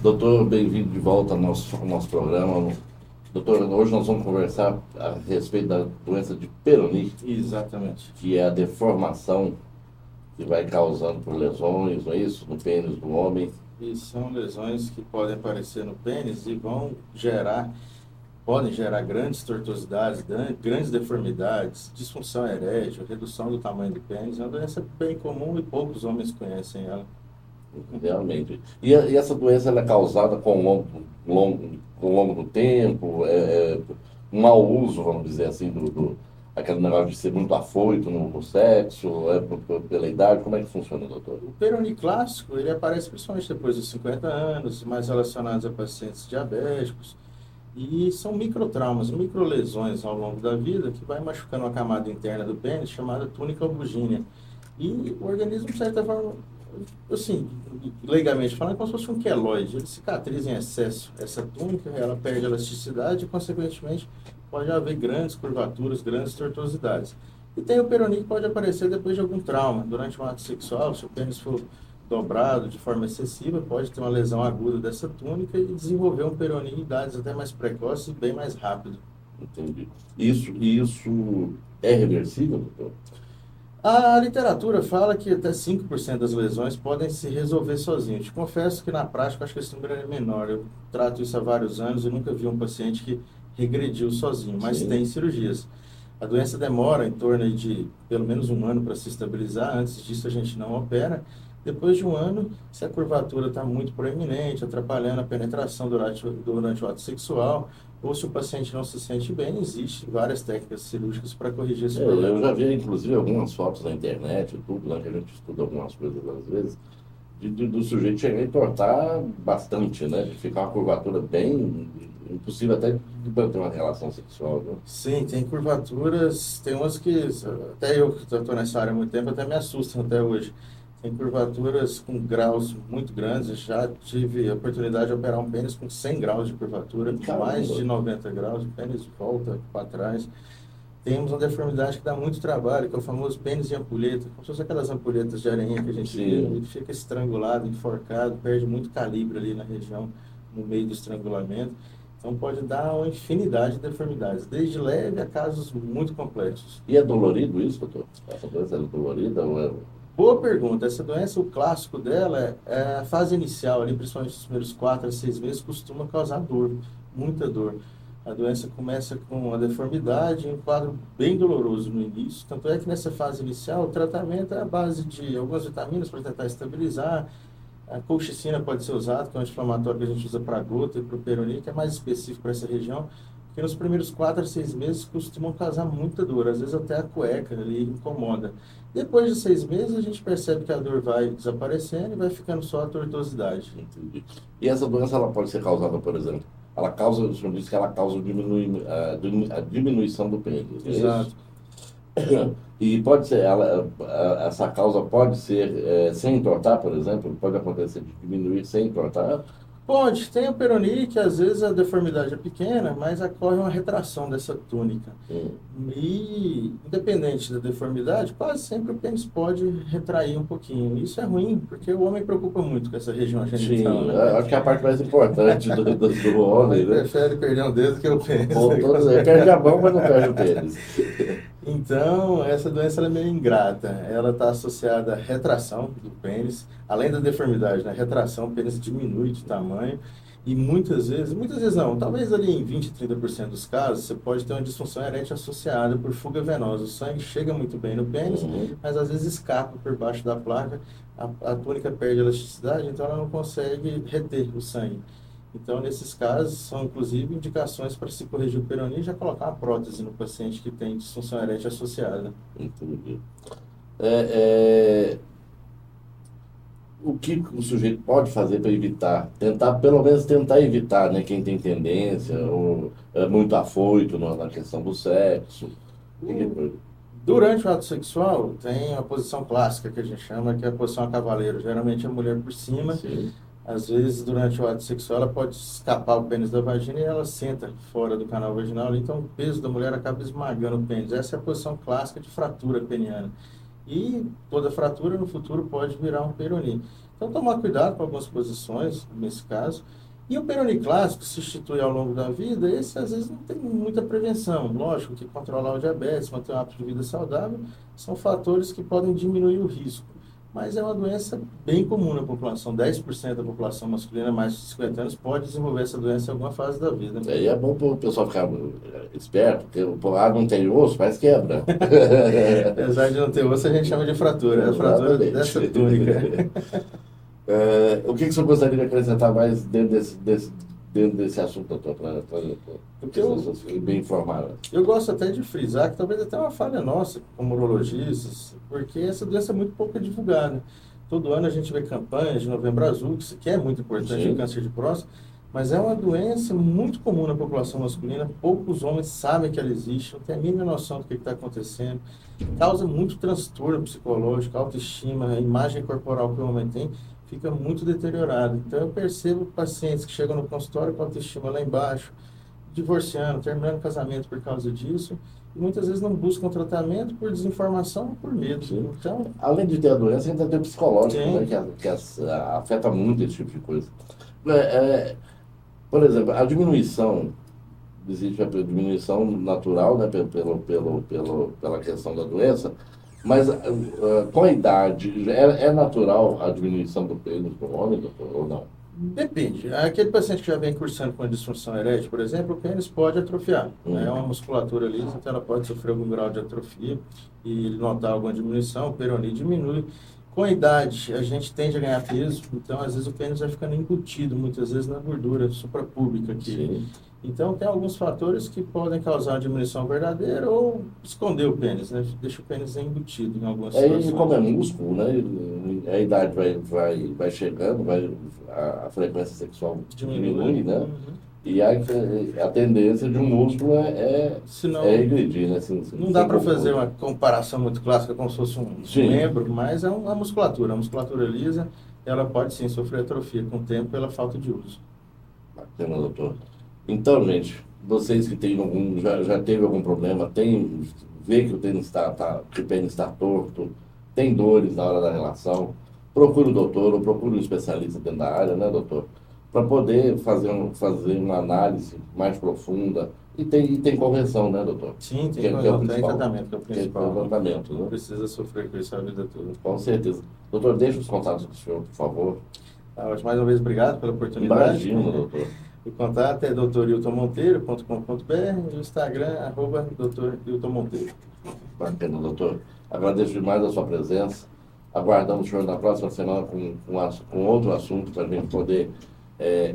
Doutor, bem-vindo de volta ao nosso programa. Doutor, hoje nós vamos conversar a respeito da doença de Peyronie, Exatamente. que é a deformação que vai causando por lesões, não é isso? No pênis do homem. E são lesões que podem aparecer no pênis e podem gerar grandes tortuosidades, grandes deformidades, disfunção erétil, redução do tamanho do pênis. É uma doença bem comum e poucos homens conhecem ela. Realmente. E essa doença ela é causada com o longo do tempo, um mau uso, vamos dizer assim, aquele negócio de ser muito afoito no sexo, pela idade. Como é que funciona, doutor? O Peyronie clássico, ele aparece principalmente depois dos 50 anos, mais relacionados a pacientes diabéticos. E são microtraumas, microlesões ao longo da vida que vai machucando a camada interna do pênis, chamada túnica albuginea. E o organismo, de certa forma, assim, leigamente falando, é como se fosse um queloide. Ele cicatriza em excesso essa túnica, ela perde elasticidade e, consequentemente, pode haver grandes curvaturas, grandes tortuosidades. E tem o Peyronie que pode aparecer depois de algum trauma. Durante um ato sexual, se o pênis for dobrado de forma excessiva, pode ter uma lesão aguda dessa túnica e desenvolver um Peyronie em idades até mais precoces e bem mais rápido. Entendi. Isso é reversível, doutor? A literatura fala que até 5% das lesões podem se resolver sozinhos. Te confesso que na prática acho que esse número é menor. Eu trato isso há vários anos e nunca vi um paciente que regrediu sozinho, mas Sim. tem cirurgias. A doença demora em torno de pelo menos um ano para se estabilizar. Antes disso a gente não opera. Depois de um ano, se a curvatura está muito proeminente, atrapalhando a penetração durante o ato sexual, ou se o paciente não se sente bem, existem várias técnicas cirúrgicas para corrigir esse Eu problema. já vi, inclusive, algumas fotos na internet, e tudo, né, que a gente estuda algumas coisas às vezes, do sujeito chegar e tortar bastante, né? De ficar uma curvatura bem impossível até de manter uma relação sexual, né? Sim, tem curvaturas, tem umas que, até eu que estou nessa área há muito tempo, até me assustam até hoje. Tem curvaturas com graus muito grandes, eu já tive a oportunidade de operar um pênis com 100 graus de curvatura, mais Caramba! de 90 graus, o pênis volta para trás. Temos uma deformidade que dá muito trabalho, que é o famoso pênis de ampulheta, como se fosse aquelas ampulhetas de areinha que a gente vê, Sim, ele fica estrangulado, enforcado, perde muito calibre ali na região, no meio do estrangulamento. Então pode dar uma infinidade de deformidades, desde leve a casos muito complexos. e é dolorido isso, doutor? Essa doença é dolorida ou é... Boa pergunta. Essa doença, o clássico dela é a fase inicial, ali, principalmente nos primeiros 4 a 6 meses, costuma causar dor, muita dor. A doença começa com uma deformidade, um quadro bem doloroso no início. Tanto é que nessa fase inicial, o tratamento é a base de algumas vitaminas para tentar estabilizar. A colchicina pode ser usada, que é um anti-inflamatório que a gente usa para a gota e para o Peyronie, que é mais específico para essa região, porque nos primeiros 4 a 6 meses costumam causar muita dor, às vezes até a cueca ali incomoda. Depois de 6 meses, a gente percebe que a dor vai desaparecendo e vai ficando só a tortuosidade. Entendi. E essa doença ela pode ser causada, por exemplo, o senhor disse que ela causa a diminuição do pênis, é isso? Exato. E pode ser, essa causa pode ser sem entortar, por exemplo, pode acontecer de diminuir sem entortar. Pode, tem o Peyronie, que às vezes a deformidade é pequena, mas ocorre uma retração dessa túnica. Hum. E, independente da deformidade, quase sempre o pênis pode retrair um pouquinho. Isso é ruim, porque o homem preocupa muito com essa região genital, Sim, né? acho que é a parte mais importante do O homem, homem né? prefere perder um dedo que o pênis. Ou todos, perde a mão, mas não perde o tênis. Então, essa doença ela é meio ingrata. Ela está associada à retração do pênis, além da deformidade, né? Retração, o pênis diminui de tamanho. E muitas vezes não, talvez ali em 20, 30% dos casos, você pode ter uma disfunção erétil associada por fuga venosa. O sangue chega muito bem no pênis, Uhum. mas às vezes escapa por baixo da placa, a túnica perde elasticidade, então ela não consegue reter o sangue. Então, nesses casos, são inclusive indicações para se corrigir o Peyronie e já colocar uma prótese no paciente que tem disfunção erétil associada. Entendi. É, é, o que o sujeito pode fazer para evitar? Tentar, pelo menos tentar evitar, né? Quem tem tendência ou é muito afoito na questão do sexo. O- Durante o ato sexual, tem a posição clássica que a gente chama, que é a posição a cavaleiro. Geralmente a mulher por cima, Sim. às vezes durante o ato sexual ela pode escapar o pênis da vagina e ela senta fora do canal vaginal, então o peso da mulher acaba esmagando o pênis. Essa é a posição clássica de fratura peniana. e toda fratura no futuro pode virar um peroni. Então, tomar cuidado com algumas posições, nesse caso. E o peroni clássico se institui ao longo da vida, esse às vezes não tem muita prevenção. Lógico que controlar o diabetes, manter um hábito de vida saudável, são fatores que podem diminuir o risco. Mas é uma doença bem comum na população. 10% da população masculina mais de 50 anos pode desenvolver essa doença em alguma fase da vida. Aí é bom para o pessoal ficar esperto, porque o não tem osso, mas quebra. Apesar de não ter osso, a gente chama de fratura. É a fratura dessa túnica. O que você gostaria de acrescentar mais dentro desse assunto, doutor, para as pessoas fiquem bem informadas? Eu gosto até de frisar que talvez até uma falha nossa, como urologistas, porque essa doença é muito pouco divulgada. Todo ano a gente vê campanhas de Novembro Azul, que é muito importante no câncer de próstata, mas é uma doença muito comum na população masculina. Poucos homens sabem que ela existe, não têm a mínima noção do que está acontecendo. Causa muito transtorno psicológico, autoestima, a imagem corporal que o homem tem fica muito deteriorada. Então eu percebo pacientes que chegam no consultório com a autoestima lá embaixo, divorciando, terminando o casamento por causa disso, e muitas vezes não buscam tratamento por desinformação ou por medo. Sim. Então, além de ter a doença, ainda tem o psicológico, sim, né, afeta muito esse tipo de coisa. Por exemplo, a diminuição, existe a diminuição natural, né, pela questão da doença, mas com a idade, é natural a diminuição do pênis do homem, doutor, ou não? depende. Aquele paciente que já vem cursando com a disfunção erétil, por exemplo, o pênis pode atrofiar. É uma musculatura ali, então ela pode sofrer algum grau de atrofia e notar alguma diminuição, o peroni diminui. Com a idade, a gente tende a ganhar peso, então às vezes o pênis vai ficando embutido, muitas vezes na gordura suprapúbica aqui. Sim. Então tem alguns fatores que podem causar uma diminuição verdadeira ou esconder o pênis, né? Deixa o pênis embutido em algumas situações. E como é músculo, né, a idade vai chegando, a frequência sexual diminui, né? Uhum. E a tendência de um músculo Senão, é regredir, né? não dá para fazer uma comparação muito clássica como se fosse um membro, mas é uma musculatura. A musculatura lisa, ela pode sim sofrer atrofia com o tempo pela falta de uso. Bacana, doutor. Então, gente, vocês que têm já teve algum problema, vê que o pênis está torto, tem dores na hora da relação, procure o doutor ou procure um especialista dentro da área, né, doutor? Para poder fazer uma análise mais profunda. E tem correção, né, doutor? Sim, tem correção, tem tratamento, que é o principal. Que é o tratamento, né? Não precisa sofrer com isso a vida toda. Com certeza. Doutor, deixa os contatos do senhor, por favor. Tá, mais uma vez, obrigado pela oportunidade. Imagina, doutor. O contato é doutoriltonmonteiro.com.br e o Instagram, @doutoriltonmonteiro. Bacana, doutor. Agradeço demais a sua presença. Aguardamos o senhor na próxima semana com outro assunto para a gente poder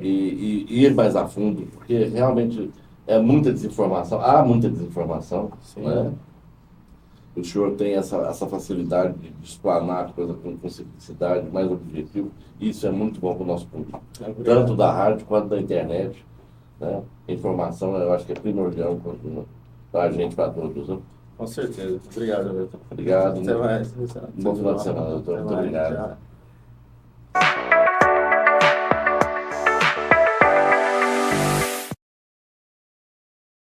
ir mais a fundo, porque realmente é muita desinformação, há muita desinformação, né? O senhor tem essa facilidade de explanar a coisa com simplicidade, mais objetivo, e isso é muito bom para o nosso público, tanto da rádio quanto da internet, né? A informação, eu acho que é primordial para a gente, para todos, né? Com certeza. Obrigado, Everton. Obrigado. Até mais. Bom final de semana, doutor. Muito obrigado. Tchau.